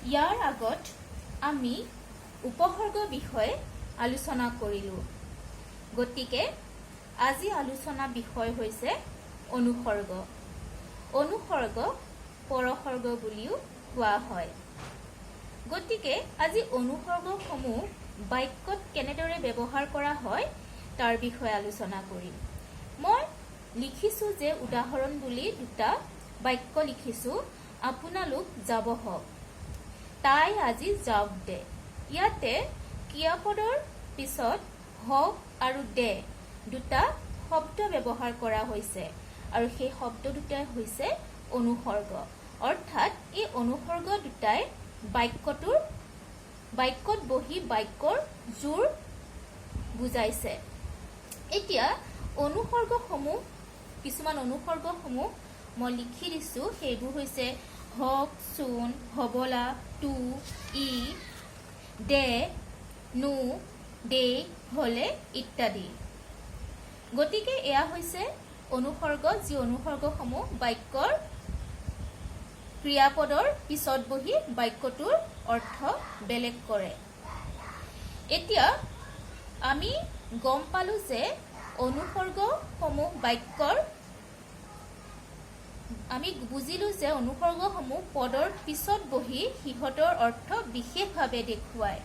ইয়াৰ আগত আমি উপসৰ্গ বিষয়ে আলোচনা কৰিলো গতিকে আজি আলোচনা বিষয় হৈছে অনুসৰ্গ অনুসৰ্গ পৰসৰ্গ বুলিও কোৱা হয় গতিকে আজি অনুসৰ্গসমূহ বাক্যত কেনেদৰে ব্যৱহাৰ কৰা হয় তাৰ বিষয়ে আলোচনা কৰিম মই লিখিছো যে উদাহৰণ বুলি দুটা বাক্য লিখিছো আপোনালোক যাব হওক তাই আজি যাওক দে ইয়াতে ক্ৰিয়াপদৰ পিছত হওক আৰু দে দুটা শব্দ ব্যৱহাৰ কৰা হৈছে আৰু সেই শব্দ দুটাই হৈছে অনুসৰ্গ অৰ্থাৎ এই অনুসৰ্গ দুটাই বাক্যত বহি বাক্যৰ জোৰ বুজাইছে এতিয়া অনুসৰ্গসমূহ কিছুমান অনুসৰ্গসমূহ মই লিখি দিছো সেইবোৰ হৈছে হওক চোন হবলা টু ই দে নো দে হলে ইত্যাদি গতিকে এয়া হৈছে অনুসৰ্গ যি অনুসৰ্গসমূহ বাক্যৰ ক্ৰিয়াপদৰ পিছত বহি বাক্যটোৰ অৰ্থ বেলেগ কৰে এতিয়া আমি গম পালো যে অনুসৰ্গসমূহ বাক্যৰ আমি বুজিলো যে অনুসৰ্গসমূহ পদৰ পিছত বহি সিহঁতৰ অৰ্থ বিশেষভাৱে দেখুৱায়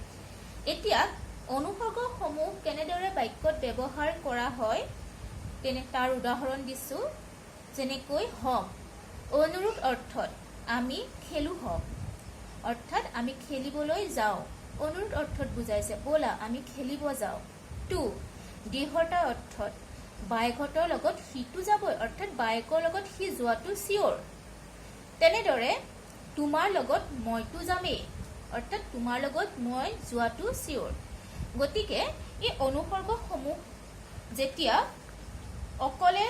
এতিয়া অনুসৰ্গসমূহ কেনেদৰে বাক্যত ব্যৱহাৰ কৰা হয় তাৰ উদাহৰণ দিছো যেনেকৈ হওক অনুৰোধ অৰ্থত আমি খেলো হওক অৰ্থাৎ আমি খেলিবলৈ যাওঁ অনুৰোধ অৰ্থত বুজাইছে বলা আমি খেলিব যাওঁ টু দৃঢ়তা অৰ্থত বাইকহঁতৰ লগত সিটো যাবই অৰ্থাৎ বাইকৰ লগত সি যোৱাটো চিয়ৰ তেনেদৰে তোমাৰ লগত মইতো যামেই অৰ্থাৎ তোমাৰ লগত মই যোৱাটো চিয়ৰ গতিকে এই অনুসৰ্গসমূহ যেতিয়া অকলে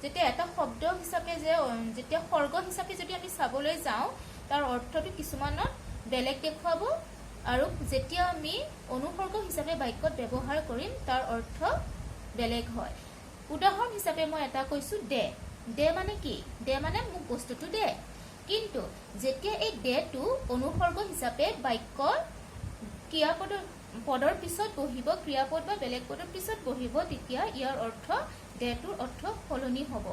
যেতিয়া এটা শব্দ হিচাপে যেতিয়া সৰ্গ হিচাপে যদি আমি চাবলৈ যাওঁ তাৰ অৰ্থটো কিছুমানত বেলেগ দেখুৱাব আৰু যেতিয়া আমি অনুসৰ্গ হিচাপে বাক্যত ব্যৱহাৰ কৰিম তাৰ অৰ্থ বেলেগ হয় উদাহৰণ হিচাপে মই এটা কৈছো দে দে মানে কি দে মানে মোক বস্তুটো দে কিন্তু যেতিয়া এই দেটো অনুসৰ্গ হিচাপে বাক্যৰ পদৰ পিছত বহিব ক্ৰিয়াপদ বা বেলেগ পদৰ পিছত বহিব তেতিয়া ইয়াৰ অৰ্থ দেটোৰ অৰ্থ সলনি হ'ব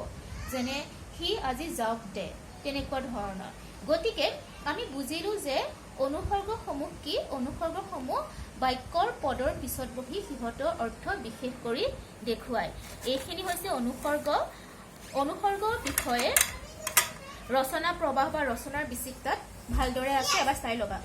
যেনে সি আজি যাওক দে তেনেকুৱা ধৰণৰ গতিকে আমি বুজিলো যে অনুসৰ্গসমূহ কি অনুসৰ্গসমূহ বাক্যৰ পদৰ পিছত বহি সিহঁতৰ অৰ্থ বিশেষ কৰি দেখুৱায় এইখিনি হৈছে অনুসৰ্গৰ বিষয়ে ৰচনা প্ৰবাহ বা ৰচনাৰ বিচিত্ৰাত ভালদৰে আছে এবাৰ চাই ল'বা